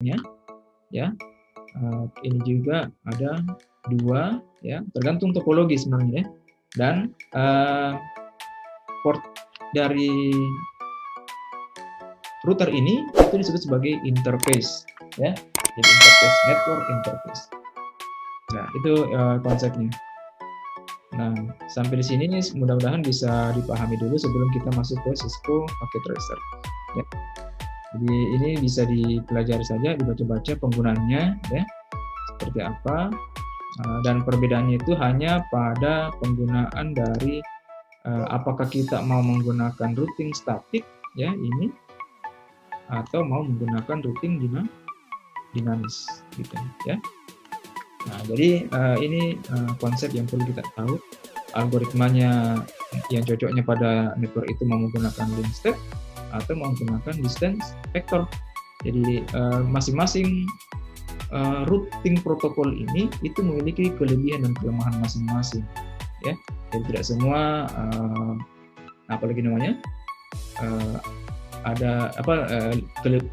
ya. Ini juga ada 2 ya, tergantung topologi sebenarnya ya. Dan port dari router ini itu disebut sebagai interface ya. Jadi interface, network interface. Nah, itu konsepnya. Nah, sampai di sini mudah-mudahan bisa dipahami dulu sebelum kita masuk ke Cisco Packet Tracer. Ya. Jadi ini bisa dipelajari saja, dibaca-baca penggunaannya ya, seperti apa. Dan perbedaannya itu hanya pada penggunaan dari apakah kita mau menggunakan routing statik ya ini, atau mau menggunakan routing dinamis gitu ya. Nah, jadi ini konsep yang perlu kita tahu. Algoritmanya yang cocoknya pada network itu mau menggunakan link step atau mau menggunakan distance vector. Jadi masing-masing routing protokol ini itu memiliki kelebihan dan kelemahan masing-masing ya. Jadi tidak semua apalagi namanya ada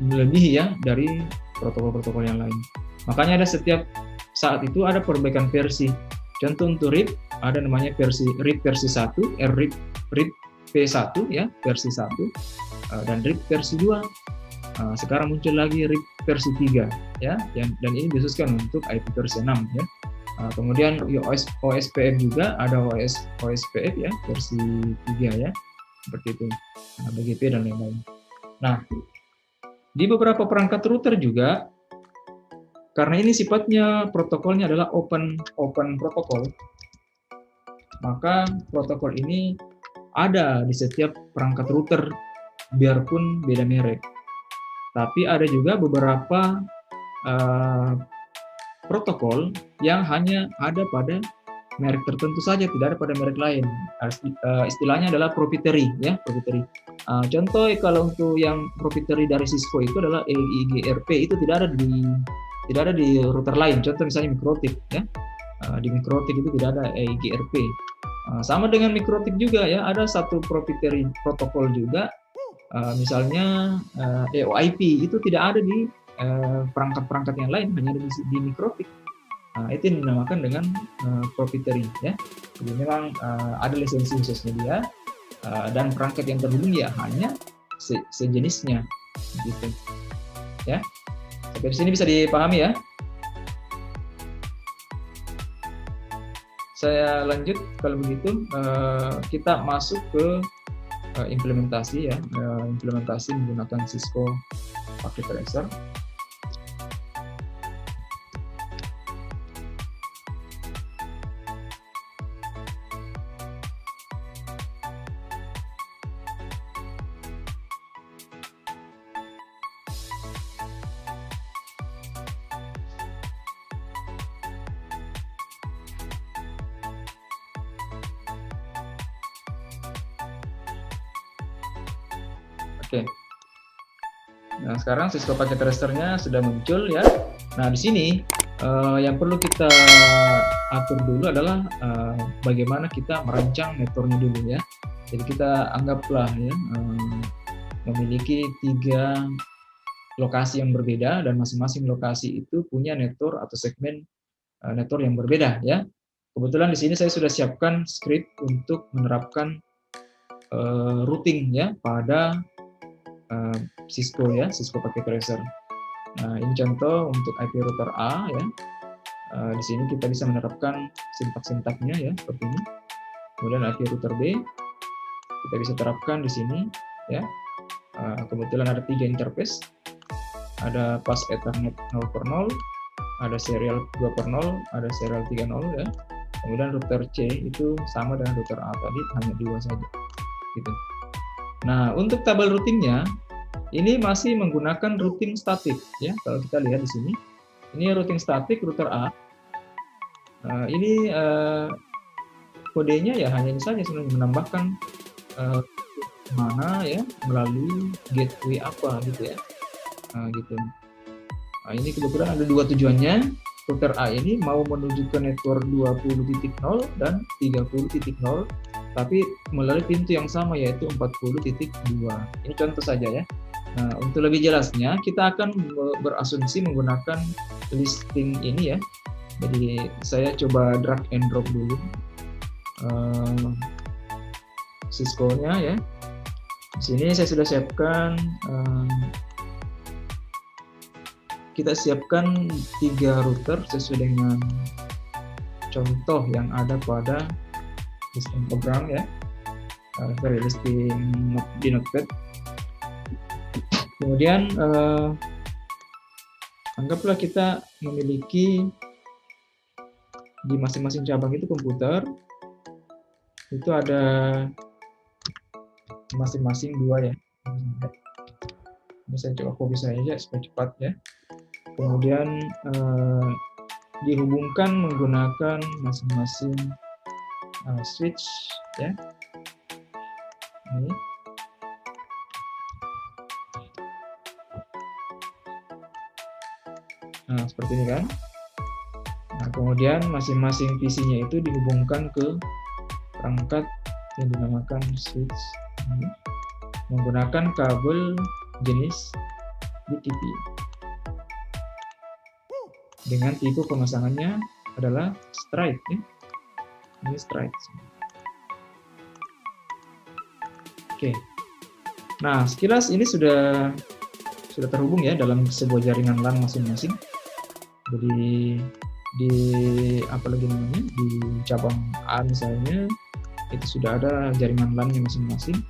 lebih ya dari protokol-protokol yang lain. Makanya ada setiap saat itu ada perbaikan versi. Contoh untuk RIP ada namanya RIP versi 1, RIP P1 ya, versi 1 dan RIP versi 2. Sekarang muncul lagi RIP versi 3 ya, dan ini dikhususkan untuk IP versi 6 ya. Kemudian OSPF juga ada OSPF ya versi 3 ya, seperti itu, BGP dan lain-lain. Nah, di beberapa perangkat router juga, karena ini sifatnya protokolnya adalah open protokol, maka protokol ini ada di setiap perangkat router biarpun beda merek. Tapi ada juga beberapa protokol yang hanya ada pada merek tertentu saja, tidak ada pada merek lain. Istilahnya adalah proprietary ya, proprietary. Contoh kalau untuk yang proprietary dari Cisco itu adalah EIGRP, itu tidak ada di router lain. Contoh misalnya MikroTik ya. Di MikroTik itu tidak ada EIGRP. Sama dengan MikroTik juga ya, ada satu proprietary protokol juga. Misalnya EOIP itu tidak ada di perangkat-perangkat yang lain, hanya ada di MikroTik. Itu yang dinamakan dengan proprietary ya. Jadi memang ada lisensi khususnya dia, dan perangkat yang terhubung ya hanya sejenisnya gitu ya. Sampai di sini bisa dipahami ya. Saya lanjut kalau begitu, kita masuk ke implementasi ya, implementasi menggunakan Cisco Packet Tracer. Oke. Nah, sekarang Cisco Packet Tracer-nya sudah muncul ya. Nah, di sini yang perlu kita atur dulu adalah bagaimana kita merancang networknya dulu ya. Jadi kita anggaplah ya memiliki 3 lokasi yang berbeda, dan masing-masing lokasi itu punya network atau segmen network yang berbeda ya. Kebetulan di sini saya sudah siapkan script untuk menerapkan routing ya pada Cisco ya, Cisco Packet Tracer. Nah, ini contoh untuk IP router A ya. Di sini kita bisa menerapkan sintak-sintaknya ya, seperti ini. Kemudian IP router B kita bisa terapkan di sini ya. Kebetulan ada 3 interface. Ada pass Ethernet 0/0, ada serial 2/0, ada serial 3/0 ya. Kemudian router C itu sama dengan router A tadi, hanya 2 saja. Gitu. Nah, untuk tabel routingnya ini masih menggunakan routing statik ya. Kalau kita lihat di sini, ini routing statik router A. Ini kodenya ya hanya ini saja, sebenarnya menambahkan mana ya melalui gateway apa gitu ya. Gitu. Nah, ini kebetulan ada 2 tujuannya. Router A ini mau menuju ke network 20.0 dan 30.0, tapi melalui pintu yang sama yaitu 40.2. Ini contoh saja ya. Nah, untuk lebih jelasnya kita akan berasumsi menggunakan listing ini ya. Jadi saya coba drag and drop dulu Cisco-nya ya. Di sini saya sudah siapkan, kita siapkan 3 router sesuai dengan contoh yang ada pada listing program ya, sorry, listing di Notepad. Kemudian anggaplah kita memiliki di masing-masing cabang itu komputer itu ada masing-masing 2 ya. Ini saya coba copy saja supaya cepat ya. Kemudian dihubungkan menggunakan masing-masing switch ya. Ini. Nah, seperti ini kan. Nah, kemudian masing-masing PC-nya itu dihubungkan ke perangkat yang dinamakan switch ini, menggunakan kabel jenis BTP. Dengan tipe pemasangannya adalah straight ya. Ini straight. Oke. Nah, sekilas ini sudah terhubung ya dalam sebuah jaringan LAN masing-masing. Jadi di apalagi namanya di cabang A misalnya itu sudah ada jaringan LAN-nya masing-masing.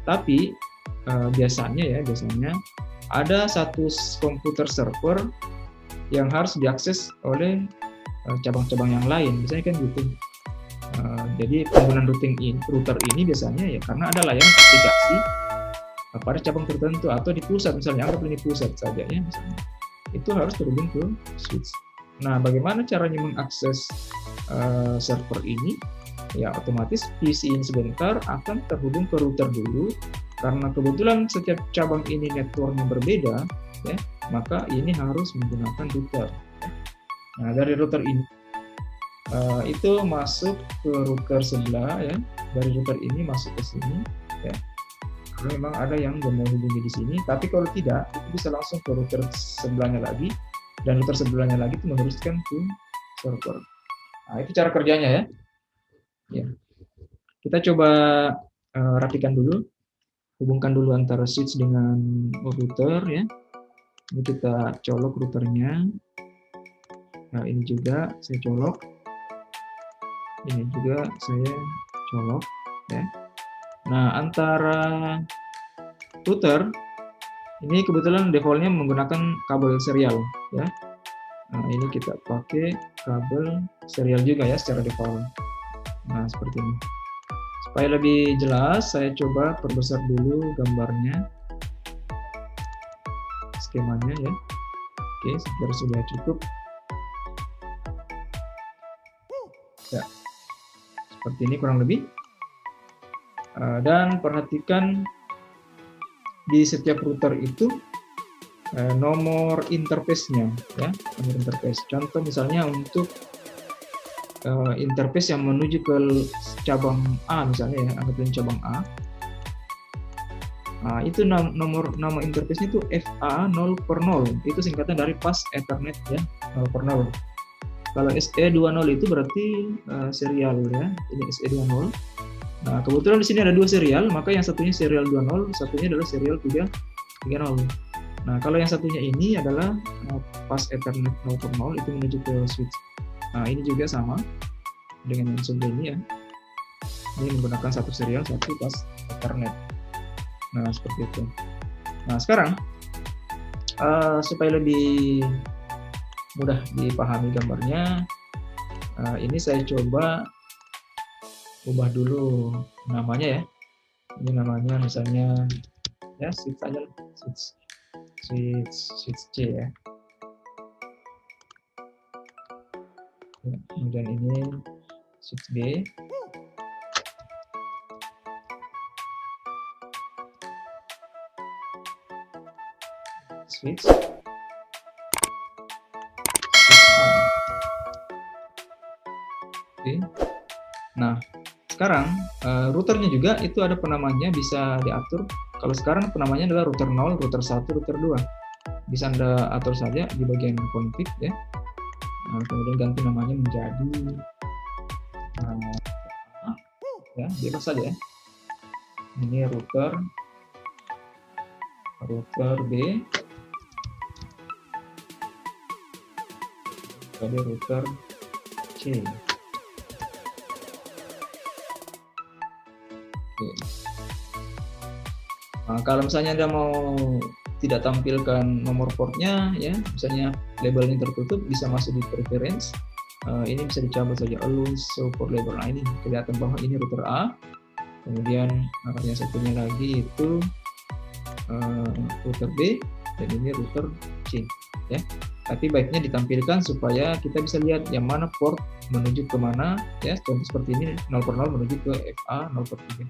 Tapi biasanya ada satu komputer server yang harus diakses oleh cabang-cabang yang lain, misalnya kan gitu. Jadi penggunaan router ini biasanya ya karena ada layanan aplikasi pada cabang tertentu atau di pusat, misalnya anggap ini pusat saja ya misalnya, itu harus terhubung ke switch. Nah, bagaimana caranya mengakses server ini? Ya otomatis PC ini sebentar akan terhubung ke router dulu, karena kebetulan setiap cabang ini networknya berbeda ya, maka ini harus menggunakan router. Nah, dari router ini itu masuk ke router sebelah ya, dari router ini masuk ke sini ya. Karena memang ada yang mau hubungi di sini, tapi kalau tidak itu bisa langsung ke router sebelahnya lagi, dan router sebelahnya lagi itu meneruskan ke server. Nah, itu cara kerjanya ya. Ya. Kita coba rapikan dulu, hubungkan dulu antara switch dengan router ya. Ini kita colok routernya. Nah, ini juga saya colok. Ini juga saya colok ya. Nah, antara router ini kebetulan defaultnya menggunakan kabel serial ya. Nah, ini kita pakai kabel serial juga ya secara default. Nah, seperti ini. Supaya lebih jelas, saya coba perbesar dulu gambarnya, skemanya ya. Oke, saya kira sudah cukup. Ya, seperti ini kurang lebih. Dan perhatikan di setiap router itu nomor interface-nya ya, nomor interface. Contoh misalnya untuk interface yang menuju ke cabang A misalnya ya, anggaplah cabang A. Nah, itu nama interface-nya itu FA0/0, itu singkatan dari Fast Ethernet ya, 0/0. Kalau SE20 itu berarti serial ya, ini SE20. Nah, kebetulan di sini ada 2 serial, maka yang satunya serial 20, satunya adalah serial 30. Nah, kalau yang satunya ini adalah Fast Ethernet 0/0, itu menuju ke switch. Nah, ini juga sama dengan yang sebelah ini ya. Ini menggunakan satu serial, satu Fast Ethernet. Nah, seperti itu. Nah, sekarang supaya lebih mudah dipahami gambarnya, ini saya coba ubah dulu namanya ya. Ini namanya misalnya ya switch aja, switch C ya. Kemudian ini switch B. Switch A. Oke. Nah, sekarang routernya juga itu ada penamanya, bisa diatur Kalau sekarang namanya adalah router 0, router 1, router 2. Bisa Anda atur saja di bagian config ya. Nah, kemudian ganti namanya menjadi ya, bebas saja ya. Ini router B, jadi router C. Oke. Nah, kalau misalnya Anda mau tidak tampilkan nomor portnya ya, misalnya label ini tertutup, bisa masuk di preference. Ini bisa dicabut saja, allow show port label. Nah, ini kelihatan bahwa ini router A. Kemudian yang satunya lagi itu router B, dan ini router C ya. Tapi baiknya ditampilkan supaya kita bisa lihat yang mana port menuju ke mana ya. Contoh seperti ini 0/0 menuju ke FA 0/3.